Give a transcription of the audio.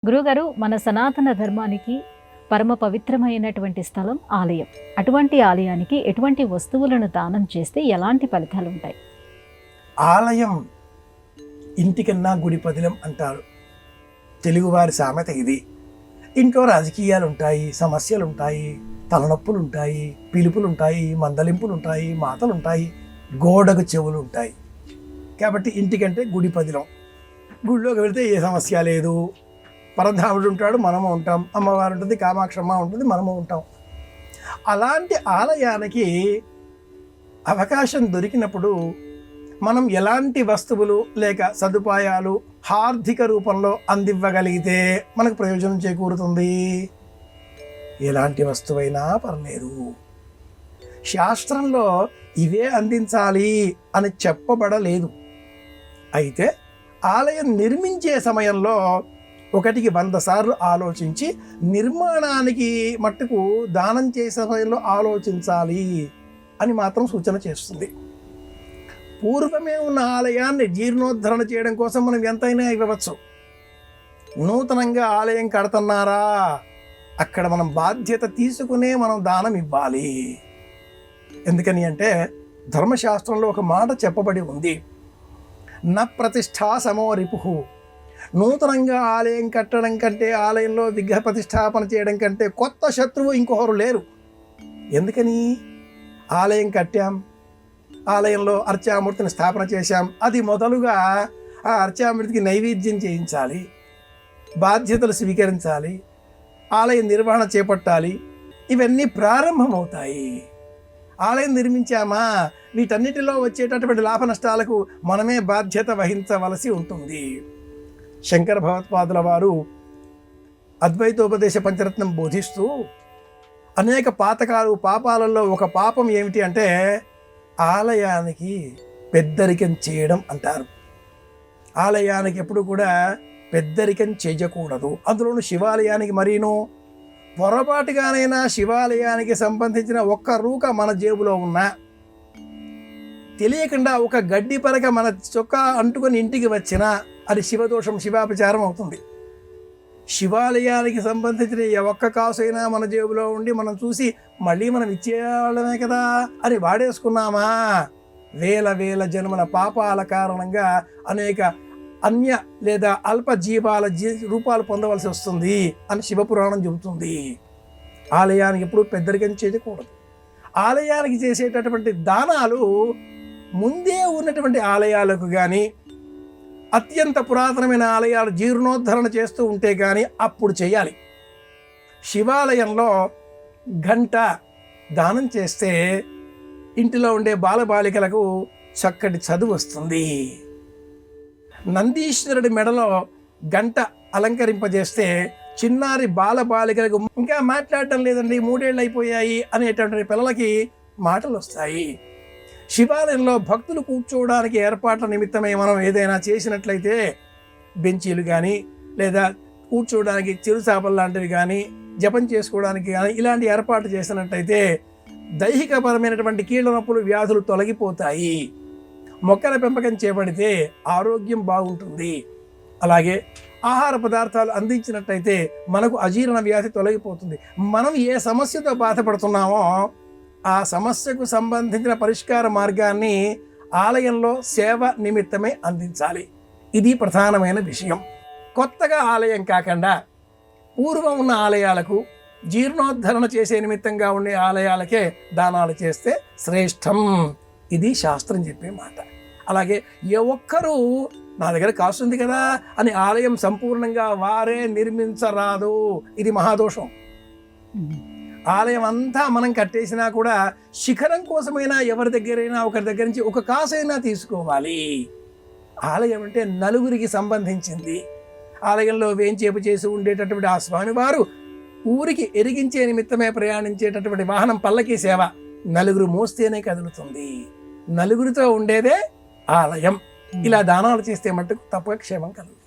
గురుగారు, మన సనాతన ధర్మానికి పరమ పవిత్రమైనటువంటి స్థలం ఆలయం. అటువంటి ఆలయానికి ఎటువంటి వస్తువులను దానం చేస్తే ఎలాంటి ఫలితాలు ఉంటాయి? ఆలయం ఇంటికన్నా గుడి పదిలం అంటారు. తెలుగువారి సామెత ఇది. ఇంట్లో రాజకీయాలు ఉంటాయి, సమస్యలు ఉంటాయి, తలనొప్పులు ఉంటాయి, పిలుపులు ఉంటాయి, మందలింపులు ఉంటాయి, మాటలు ఉంటాయి, గోడకు చెవులు ఉంటాయి. కాబట్టి ఇంటికంటే గుడి పదిలం. గుడిలోకి వెళితే ఏ సమస్య లేదు. పరధాముడు ఉంటాడు, మనము ఉంటాం. అమ్మవారు ఉంటుంది, కామాక్షమ్మ ఉంటుంది, మనము ఉంటాం. అలాంటి ఆలయానికి అవకాశం దొరికినప్పుడు మనం ఎలాంటి వస్తువులు లేక సదుపాయాలు ఆర్థిక రూపంలో అందివ్వగలిగితే మనకు ప్రయోజనం చేకూరుతుంది? ఎలాంటి వస్తువైనా పర్లేదు. శాస్త్రంలో ఇవే అందించాలి అని చెప్పబడలేదు. అయితే ఆలయం నిర్మించే సమయంలో 100 సార్లు ఆలోచించి నిర్మాణానికి మట్టుకు దానం చేసే సమయంలో ఆలోచించాలి అని మాత్రం సూచన చేస్తుంది. పూర్వమే ఉన్న ఆలయాన్ని జీర్ణోద్ధరణ చేయడం కోసం మనం ఎంతైనా ఇవ్వవచ్చు. నూతనంగా ఆలయం కడుతున్నారా, అక్కడ మనం బాధ్యత తీసుకునే మనం దానం ఇవ్వాలి. ఎందుకని అంటే ధర్మశాస్త్రంలో ఒక మాట చెప్పబడి ఉంది, న ప్రతిష్ఠా సమో రిపుః. నూతనంగా ఆలయం కట్టడం కంటే, ఆలయంలో విగ్రహ ప్రతిష్టాపన చేయడం కంటే కొత్త శత్రువు ఇంకొకరు లేరు. ఎందుకని? ఆలయం కట్టాం, ఆలయంలో అర్చామూర్తిని స్థాపన చేశాం, అది మొదలుగా ఆ అర్చామూర్తికి నైవేద్యం చేయించాలి, బాధ్యతలు స్వీకరించాలి, ఆలయ నిర్వహణ చేపట్టాలి. ఇవన్నీ ప్రారంభమవుతాయి. ఆలయం నిర్మించామా, వీటన్నిటిలో వచ్చేటటువంటి లాభ నష్టాలకు మనమే బాధ్యత వహించవలసి ఉంటుంది. శంకర భగవత్పాదుల వారు అద్వైతోపదేశ పంచరత్నం బోధిస్తూ అనేక పాతకాలు పాపాలలో ఒక పాపం ఏమిటి అంటే ఆలయానికి పెద్దరికం చేయడం అంటారు. ఆలయానికి ఎప్పుడు కూడా పెద్దరికం చేయకూడదు. అందులోనూ శివాలయానికి మరీను. పొరపాటుగానైనా శివాలయానికి సంబంధించిన ఒక్క రూక మన జేబులో ఉన్నా, తెలియకుండా ఒక గడ్డి పరక మన చొక్కా అంటుకొని ఇంటికి వచ్చినా అది శివదోషం, శివాపచారం అవుతుంది. శివాలయానికి సంబంధించిన ఒక్క కాసైనా మన జేబులో ఉండి మనం చూసి మళ్ళీ మనం ఇచ్చేవాళ్ళమే కదా అని వాడేసుకున్నామా, వేల జన్మల పాపాల కారణంగా అనేక అన్య లేదా అల్ప జీవాల రూపాలు పొందవలసి వస్తుంది అని శివపురాణం చెబుతుంది. ఆలయానికి ఎప్పుడు పెద్దరికం చేయకూడదు. ఆలయానికి చేసేటటువంటి దానాలు ముందే ఉన్నటువంటి ఆలయాలకు కానీ, అత్యంత పురాతనమైన ఆలయాలు జీర్ణోద్ధరణ చేస్తూ ఉంటే కానీ అప్పుడు చేయాలి. శివాలయంలో గంట దానం చేస్తే ఇంటిలో ఉండే బాలబాలికలకు చక్కటి చదువు వస్తుంది. నందీశ్వరుడి మెడలో గంట అలంకరింపజేస్తే చిన్నారి బాలబాలికలకు ఇంకా మాట్లాడటం లేదండి, 3 ఏళ్ళు అయిపోయాయి అనేటువంటి పిల్లలకి మాటలు వస్తాయి. శివాలయంలో భక్తులు కూర్చోవడానికి ఏర్పాట్ల నిమిత్తమై మనం ఏదైనా చేసినట్లయితే బెంచీలు కానీ లేదా కూర్చోవడానికి చిరుచాపలు లాంటివి కానీ, జపం చేసుకోవడానికి కానీ ఇలాంటి ఏర్పాటు చేసినట్లయితే దైహికపరమైనటువంటి కీళ్ళ నొప్పులు, వ్యాధులు తొలగిపోతాయి. మొక్కల పెంపకం చేపడితే ఆరోగ్యం బాగుంటుంది. అలాగే ఆహార పదార్థాలు అందించినట్లయితే మనకు అజీర్ణ వ్యాధి తొలగిపోతుంది. మనం ఏ సమస్యతో బాధపడుతున్నామో ఆ సమస్యకు సంబంధించిన పరిష్కార మార్గాన్ని ఆలయంలో సేవ నిమిత్తమే అందించాలి. ఇది ప్రధానమైన విషయం. కొత్తగా ఆలయం కాకుండా పూర్వం ఉన్న ఆలయాలకు, జీర్ణోద్ధరణ చేసే నిమిత్తంగా ఉండే ఆలయాలకే దానాలు చేస్తే శ్రేష్టం. ఇది శాస్త్రం చెప్పే మాట. అలాగే ఏ ఒక్కరూ నా దగ్గర కాస్తుంది కదా అని ఆలయం సంపూర్ణంగా వారే నిర్మించరాదు. ఇది మహాదోషం. ఆలయం అంతా మనం కట్టేసినా కూడా శిఖరం కోసమైనా ఎవరి దగ్గరైనా ఒకరి దగ్గర నుంచి ఒక కాసైనా తీసుకోవాలి. ఆలయం అంటే నలుగురికి సంబంధించింది. ఆలయంలో వేంచేపు చేసి ఉండేటటువంటి ఆ స్వామివారు ఊరికి ఎరిగించే నిమిత్తమే ప్రయాణించేటటువంటి వాహనం పల్లకీ సేవ. నలుగురు మోస్తేనే కదులుతుంది. నలుగురితో ఉండేదే ఆలయం. ఇలా దానాలు చేస్తే మట్టుకు తప్పక క్షేమం కలుగుతుంది.